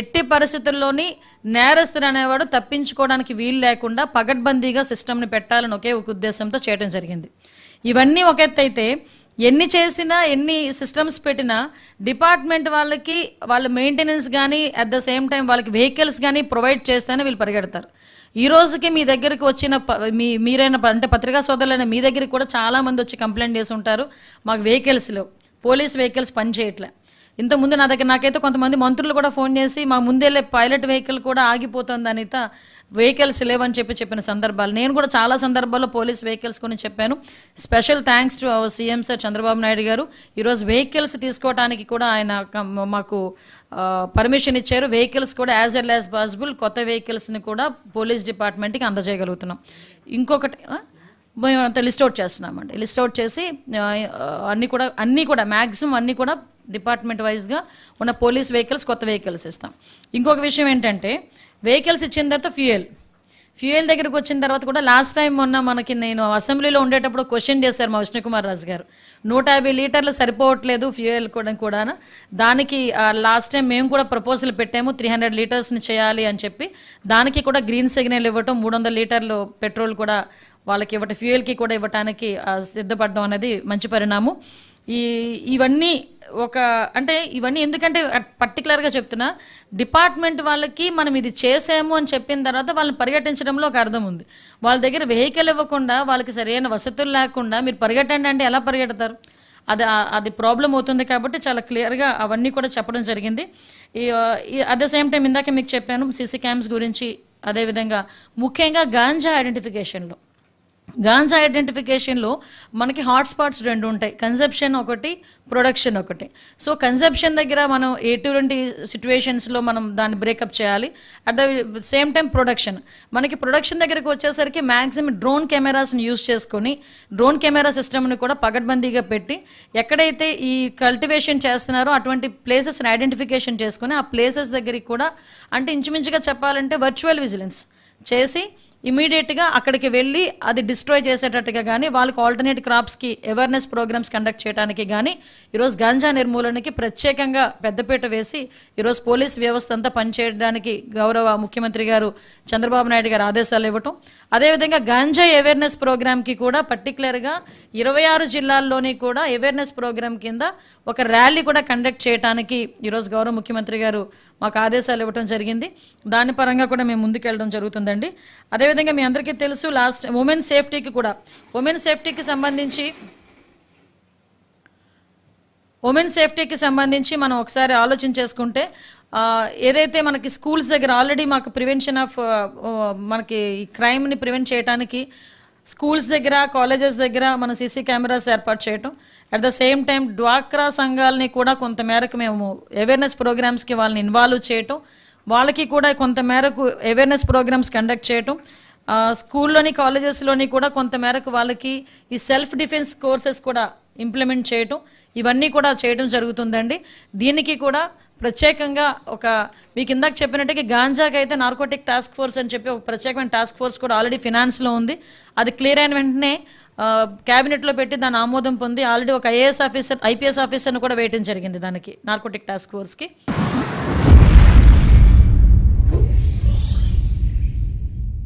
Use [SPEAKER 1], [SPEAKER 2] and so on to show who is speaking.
[SPEAKER 1] ఎట్టి పరిస్థితుల్లోని నేరస్తుడు అనేవాడు తప్పించుకోవడానికి వీలు లేకుండా పగడ్బందీగా సిస్టమ్ని పెట్టాలని ఒకే ఒక ఉద్దేశంతో చేయడం జరిగింది. ఇవన్నీ ఒక ఎత్తు అయితే, ఎన్ని చేసినా ఎన్ని సిస్టమ్స్ పెట్టినా డిపార్ట్మెంట్ వాళ్ళకి వాళ్ళ మెయింటెనెన్స్ కానీ అట్ ద సేమ్ టైం వాళ్ళకి వెహికల్స్ కానీ ప్రొవైడ్ చేస్తేనే వీళ్ళు పరిగెడతారు. ఈ రోజుకి మీ దగ్గరికి వచ్చిన మీరైన అంటే పత్రికా సోదరులైన మీ దగ్గరికి కూడా చాలామంది వచ్చి కంప్లైంట్ చేసి ఉంటారు, మాకు వెహికల్స్లో పోలీస్ వెహికల్స్ పని చేయట్లే. ఇంతకుముందు నాకైతే కొంతమంది మంత్రులు కూడా ఫోన్ చేసి మా ముందెళ్ళే పైలట్ వెహికల్ కూడా ఆగిపోతుంది అనిత, వెహికల్స్ లేవని చెప్పిన సందర్భాలు. నేను కూడా చాలా సందర్భాల్లో పోలీస్ వెహికల్స్ కొని చెప్పాను. Special thanks to our CM sir Chandrababu Naidu గారు. ఈరోజు వెహికల్స్ తీసుకోవడానికి కూడా ఆయన మాకు పర్మిషన్ ఇచ్చారు. వెహికల్స్ కూడా యాజ్ ఎల్ యాజ్ పాసిబుల్ కొత్త వెహికల్స్ని కూడా పోలీస్ డిపార్ట్మెంట్కి అందజేయగలుగుతున్నాం. ఇంకొకటి అంత లిస్ట్ అవుట్ చేస్తున్నామండి. లిస్ట్ అవుట్ చేసి అన్నీ కూడా మ్యాక్సిమం అన్నీ కూడా డిపార్ట్మెంట్ వైజ్గా ఉన్న పోలీస్ వెహికల్స్ కొత్త వెహికల్స్ ఇస్తాం. ఇంకొక విషయం ఏంటంటే, వెహికల్స్ ఇచ్చిన తర్వాత ఫ్యూయల్ దగ్గరకు వచ్చిన తర్వాత కూడా లాస్ట్ టైం మొన్న మనకి నేను అసెంబ్లీలో ఉండేటప్పుడు క్వశ్చన్ చేశారు మా విష్ణుకుమార్ రాజు గారు, 150 లీటర్లు సరిపోవట్లేదు ఫ్యూయల్ కూడా. దానికి లాస్ట్ టైం మేము కూడా ప్రపోజల్ పెట్టాము 300 లీటర్స్ని చేయాలి అని చెప్పి. దానికి కూడా గ్రీన్ సిగ్నల్ ఇవ్వటం, 300 లీటర్లు పెట్రోల్ కూడా వాళ్ళకి ఇవ్వటం, ఫ్యూయల్కి కూడా ఇవ్వటానికి సిద్ధపడడం అనేది మంచి పరిణామం. ఇవన్నీ ఇవన్నీ ఎందుకంటే పర్టికులర్గా చెప్తున్నా, డిపార్ట్మెంట్ వాళ్ళకి మనం ఇది చేసాము అని చెప్పిన తర్వాత వాళ్ళని పరిగెట్టించడంలో ఒక అర్థం ఉంది. వాళ్ళ దగ్గర వెహికల్ ఇవ్వకుండా వాళ్ళకి సరైన వసతులు లేకుండా మీరు పరిగెట్టండి అంటే ఎలా పరిగెడతారు? అది ప్రాబ్లం అవుతుంది. కాబట్టి చాలా క్లియర్గా అవన్నీ కూడా చెప్పడం జరిగింది. అట్ ద సేమ్ టైం ఇందాక మీకు చెప్పాను సీసీ క్యామ్స్ గురించి. అదేవిధంగా ముఖ్యంగా గాంజా ఐడెంటిఫికేషన్లో మనకి హాట్స్పాట్స్ 2 ఉంటాయి, కన్సెప్షన్ ఒకటి, ప్రొడక్షన్ ఒకటి. సో కన్సెప్షన్ దగ్గర మనం ఎటువంటి సిచ్యువేషన్స్లో మనం దాన్ని బ్రేకప్ చేయాలి. అట్ ద సేమ్ టైం మనకి ప్రొడక్షన్ దగ్గరకు వచ్చేసరికి మ్యాక్సిమం డ్రోన్ కెమెరాస్ని యూజ్ చేసుకొని డ్రోన్ కెమెరా సిస్టమ్ని కూడా పగడ్బందీగా పెట్టి ఎక్కడైతే ఈ కల్టివేషన్ చేస్తున్నారో అటువంటి ప్లేసెస్ని ఐడెంటిఫికేషన్ చేసుకొని ఆ ప్లేసెస్ దగ్గరికి కూడా అంటే ఇంచుమించుగా చెప్పాలంటే వర్చువల్ విజిలెన్స్ చేసి ఇమీడియట్గా అక్కడికి వెళ్ళి అది డిస్ట్రాయ్ చేసేటట్టుగా కానీ వాళ్ళకి ఆల్టర్నేట్ క్రాప్స్కి అవేర్నెస్ ప్రోగ్రామ్స్ కండక్ట్ చేయడానికి కానీ ఈరోజు గాంజా నిర్మూలనకి ప్రత్యేకంగా పెద్దపీట వేసి ఈరోజు పోలీస్ వ్యవస్థ అంతా పనిచేయడానికి గౌరవ ముఖ్యమంత్రి గారు చంద్రబాబు నాయుడు గారు ఆదేశాలు ఇవ్వటం. అదేవిధంగా గాంజా అవేర్నెస్ ప్రోగ్రామ్కి కూడా పర్టికులర్గా 26 జిల్లాల్లోని కూడా అవేర్నెస్ ప్రోగ్రామ్ కింద ఒక ర్యాలీ కూడా కండక్ట్ చేయడానికి ఈరోజు గౌరవ ముఖ్యమంత్రి గారు మాకు ఆదేశాలు ఇవ్వడం జరిగింది. దాని పరంగా కూడా మేము ముందుకెళ్ళడం జరుగుతుందండి. అదేవిధంగా మీ అందరికీ తెలుసు ఉమెన్ సేఫ్టీకి సంబంధించి మనం ఒకసారి ఆలోచన చేసుకుంటే ఏదైతే మనకి స్కూల్స్ దగ్గర ఆల్రెడీ మాకు ప్రివెన్షన్ ఆఫ్ మనకి క్రైమ్ని ప్రివెంట్ చేయడానికి స్కూల్స్ దగ్గర కాలేజెస్ దగ్గర మనం సీసీ కెమెరాస్ ఏర్పాటు చేయటం, అట్ ద సేమ్ టైం డ్వాక్రా సంఘాలని కూడా కొంతమేరకు మేము అవేర్నెస్ ప్రోగ్రామ్స్కి వాళ్ళని ఇన్వాల్వ్ చేయటం, వాళ్ళకి కూడా కొంతమేరకు అవేర్నెస్ ప్రోగ్రామ్స్ కండక్ట్ చేయటం, స్కూల్లోని కాలేజెస్లోని కూడా కొంతమేరకు వాళ్ళకి ఈ సెల్ఫ్ డిఫెన్స్ కోర్సెస్ కూడా ఇంప్లిమెంట్ చేయటం, ఇవన్నీ కూడా చేయడం జరుగుతుందండి. దీనికి కూడా ప్రత్యేకంగా మీకు ఇందాక చెప్పినట్టుగా గాంజాకి అయితే నార్కోటిక్ టాస్క్ ఫోర్స్ అని చెప్పి ఒక ప్రత్యేకమైన టాస్క్ ఫోర్స్ కూడా ఆల్రెడీ ఫినాన్స్లో ఉంది. అది క్లియర్ అయిన వెంటనే క్యాబినెట్లో పెట్టి దాని ఆమోదం పొంది ఆల్రెడీ ఒక ఐపీఎస్ ఆఫీసర్ని కూడా వేయటం జరిగింది దానికి నార్కోటిక్ టాస్క్ ఫోర్స్కి.